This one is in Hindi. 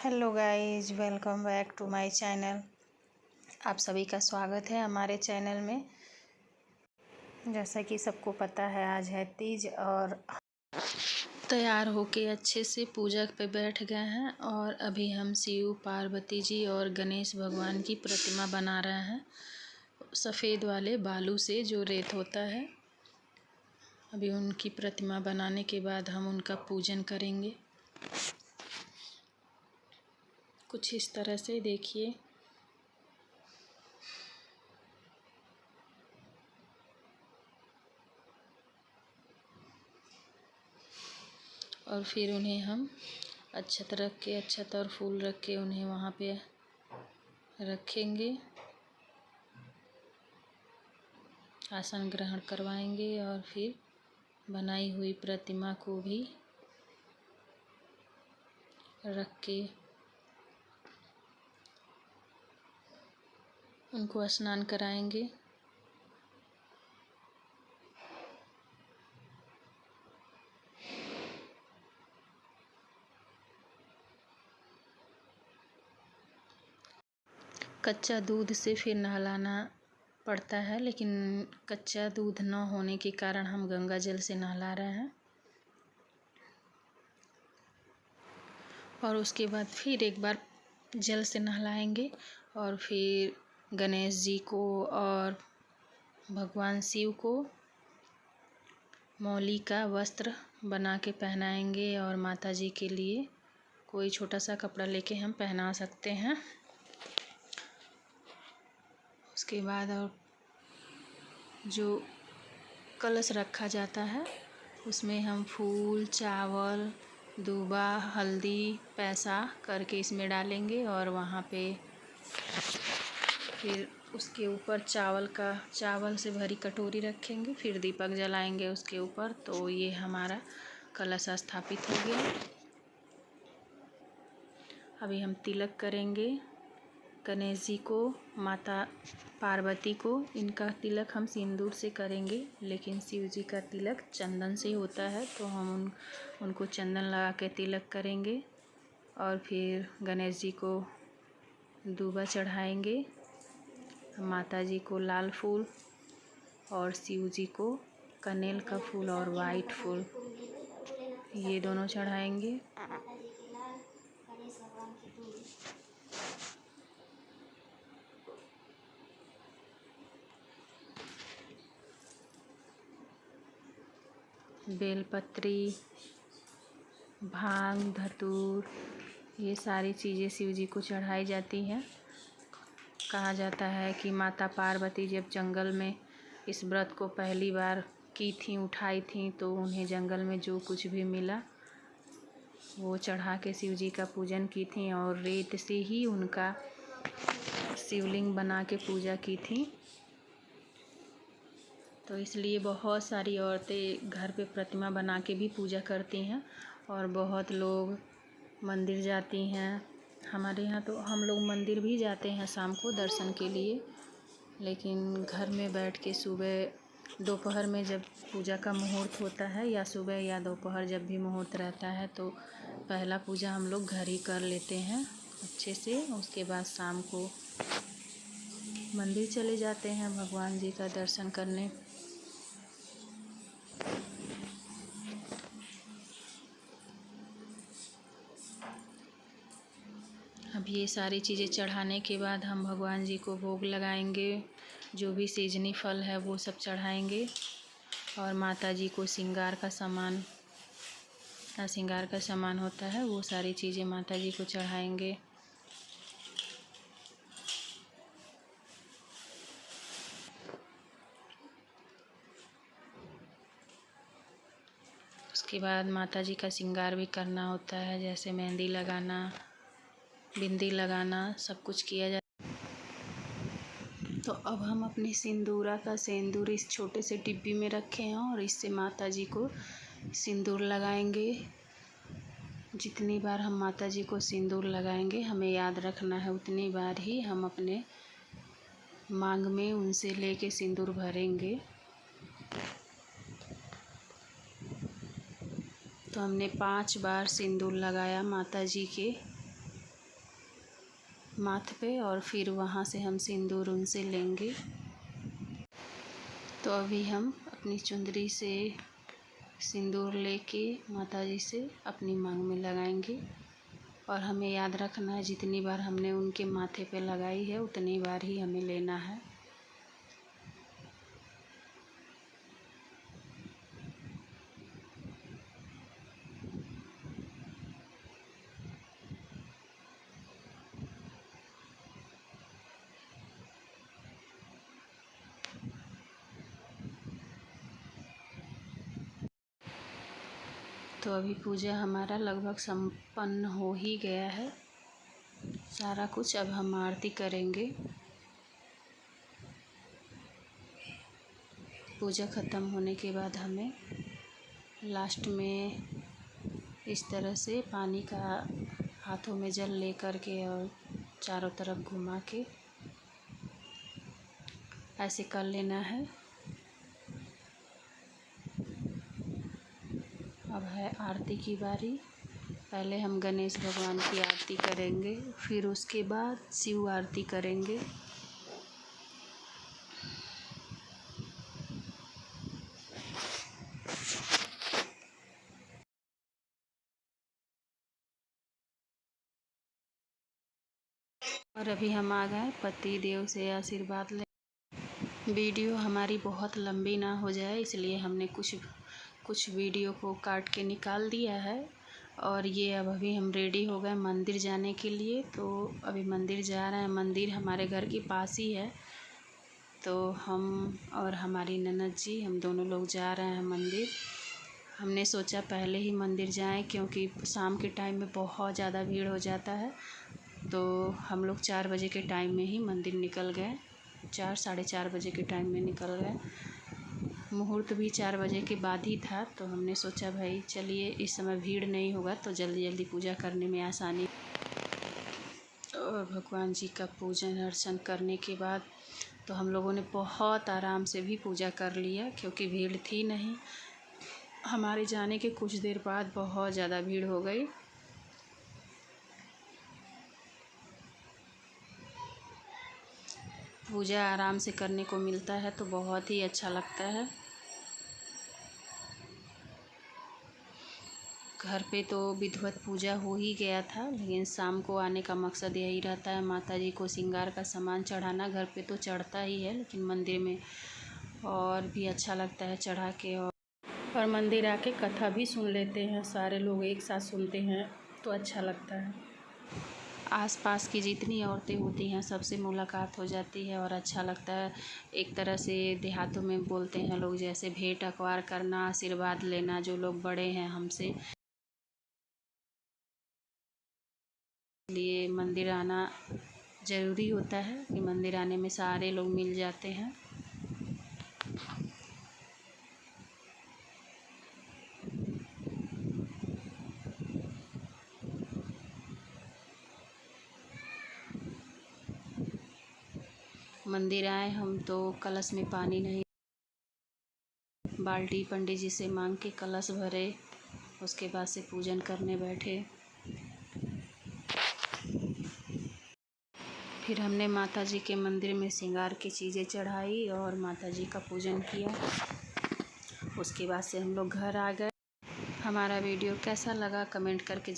Hello guys, welcome back to my channel. आप सभी का स्वागत है हमारे चैनल में। जैसा कि सबको पता है, आज है तीज और तैयार होके अच्छे से पूजा पे बैठ गए हैं। और अभी हम शिव पार्वती जी और गणेश भगवान की प्रतिमा बना रहे हैं, सफ़ेद वाले बालू से, जो रेत होता है। अभी उनकी प्रतिमा बनाने के बाद हम उनका पूजन करेंगे। कुछ इस तरह से देखिए। और फिर उन्हें हम अक्षत रख के, अक्षत और फूल रख के उन्हें वहाँ पे रखेंगे, आसन ग्रहण करवाएंगे। और फिर बनाई हुई प्रतिमा को भी रख के उनको स्नान कराएंगे। कच्चा दूध से फिर नहलाना पड़ता है, लेकिन कच्चा दूध न होने के कारण हम गंगा जल से नहला रहे हैं। और उसके बाद फिर एक बार जल से नहलाएंगे। और फिर गणेश जी को और भगवान शिव को मौली का वस्त्र बना के पहनाएंगे। और माता जी के लिए कोई छोटा सा कपड़ा लेके हम पहना सकते हैं। उसके बाद और जो कलश रखा जाता है, उसमें हम फूल, चावल, दूबा, हल्दी, पैसा करके इसमें डालेंगे। और वहाँ पे फिर उसके ऊपर चावल से भरी कटोरी रखेंगे। फिर दीपक जलाएंगे उसके ऊपर। तो ये हमारा कलश स्थापित हो गया। अभी हम तिलक करेंगे गणेश जी को, माता पार्वती को। इनका तिलक हम सिंदूर से करेंगे, लेकिन शिव जी का तिलक चंदन से होता है, तो हम उनको चंदन लगा के तिलक करेंगे। और फिर गणेश जी को दूबा चढ़ाएंगे, माता जी को लाल फूल और शिव जी को कनेल का फूल और वाइट फूल, ये दोनों चढ़ाएंगे। बेलपत्री, भांग, धतूर, ये सारी चीज़ें शिव जी को चढ़ाई जाती हैं। कहा जाता है कि माता पार्वती जब जंगल में इस व्रत को पहली बार की थी, उठाई थी, तो उन्हें जंगल में जो कुछ भी मिला वो चढ़ा के शिव जी का पूजन की थी। और रेत से ही उनका शिवलिंग बना के पूजा की थी। तो इसलिए बहुत सारी औरतें घर पे प्रतिमा बना के भी पूजा करती हैं। और बहुत लोग मंदिर जाती हैं। हमारे यहाँ तो हम लोग मंदिर भी जाते हैं शाम को दर्शन के लिए। लेकिन घर में बैठ के सुबह दोपहर में जब पूजा का मुहूर्त होता है, या सुबह या दोपहर जब भी मुहूर्त रहता है, तो पहला पूजा हम लोग घर ही कर लेते हैं अच्छे से। उसके बाद शाम को मंदिर चले जाते हैं भगवान जी का दर्शन करने। अब ये सारी चीज़ें चढ़ाने के बाद हम भगवान जी को भोग लगाएंगे। जो भी सीजनी फल है वो सब चढ़ाएंगे। और माता जी को श्रृंगार का सामान होता है, वो सारी चीज़ें माता जी को चढ़ाएंगे। उसके बाद माता जी का श्रृंगार भी करना होता है, जैसे मेहंदी लगाना, बिंदी लगाना, सब कुछ किया जाता है। तो अब हम अपनी सिंदूरा का सिंदूर इस छोटे से डिब्बी में रखे हैं, और इससे माता जी को सिंदूर लगाएंगे। जितनी बार हम माता जी को सिंदूर लगाएंगे, हमें याद रखना है उतनी बार ही हम अपने मांग में उनसे लेके सिंदूर भरेंगे। तो हमने 5 बार सिंदूर लगाया माता जी के माथ पे और फिर वहाँ से हम सिंदूर उनसे लेंगे। तो अभी हम अपनी चुंदरी से सिंदूर लेके माताजी से अपनी मांग में लगाएंगे। और हमें याद रखना है जितनी बार हमने उनके माथे पे लगाई है उतनी बार ही हमें लेना है। तो अभी पूजा हमारा लगभग संपन्न हो ही गया है सारा कुछ। अब हम आरती करेंगे। पूजा ख़त्म होने के बाद हमें लास्ट में इस तरह से पानी का हाथों में जल ले कर के और चारों तरफ घुमा के ऐसे कर लेना है। अब है आरती की बारी। पहले हम गणेश भगवान की आरती करेंगे, फिर उसके बाद शिव आरती करेंगे। और अभी हम आ गए पति देव से आशीर्वाद ले। वीडियो हमारी बहुत लंबी ना हो जाए इसलिए हमने कुछ वीडियो को काट के निकाल दिया है। और ये अब अभी हम रेडी हो गए मंदिर जाने के लिए। तो अभी मंदिर जा रहे हैं। मंदिर हमारे घर के पास ही है। तो हम और हमारी ननद जी हम दोनों लोग जा रहे हैं मंदिर। हमने सोचा पहले ही मंदिर जाएं क्योंकि शाम के टाइम में बहुत ज़्यादा भीड़ हो जाता है। तो हम लोग 4 बजे के टाइम में ही मंदिर निकल गए। 4 साढ़े 4 बजे के टाइम में निकल गए। मुहूर्त भी 4 बजे के बाद ही था। तो हमने सोचा भाई चलिए इस समय भीड़ नहीं होगा तो जल्दी जल्दी पूजा करने में आसानी। और भगवान जी का पूजन अर्चन करने के बाद तो हम लोगों ने बहुत आराम से भी पूजा कर लिया क्योंकि भीड़ थी नहीं। हमारे जाने के कुछ देर बाद बहुत ज़्यादा भीड़ हो गई। पूजा आराम से करने को मिलता है तो बहुत ही अच्छा लगता है। घर पे तो विधिवत पूजा हो ही गया था लेकिन शाम को आने का मकसद यही रहता है माता जी को श्रृंगार का सामान चढ़ाना। घर पे तो चढ़ता ही है लेकिन मंदिर में और भी अच्छा लगता है चढ़ा के। और मंदिर आके कथा भी सुन लेते हैं, सारे लोग एक साथ सुनते हैं तो अच्छा लगता है। आसपास की जितनी औरतें होती हैं सबसे मुलाकात हो जाती है और अच्छा लगता है। एक तरह से देहातों में बोलते हैं लोग जैसे भेंट अखबार करना, आशीर्वाद लेना जो लोग बड़े हैं हमसे। लिए मंदिर आना ज़रूरी होता है कि मंदिर आने में सारे लोग मिल जाते हैं। मंदिर आए हम तो कलश में पानी नहीं, बाल्टी पंडित जी से मांग के कलश भरे, उसके बाद से पूजन करने बैठे। फिर हमने माता जी के मंदिर में श्रृंगार की चीज़ें चढ़ाई और माता जी का पूजन किया। उसके बाद से हम लोग घर आ गए। हमारा वीडियो कैसा लगा कमेंट करके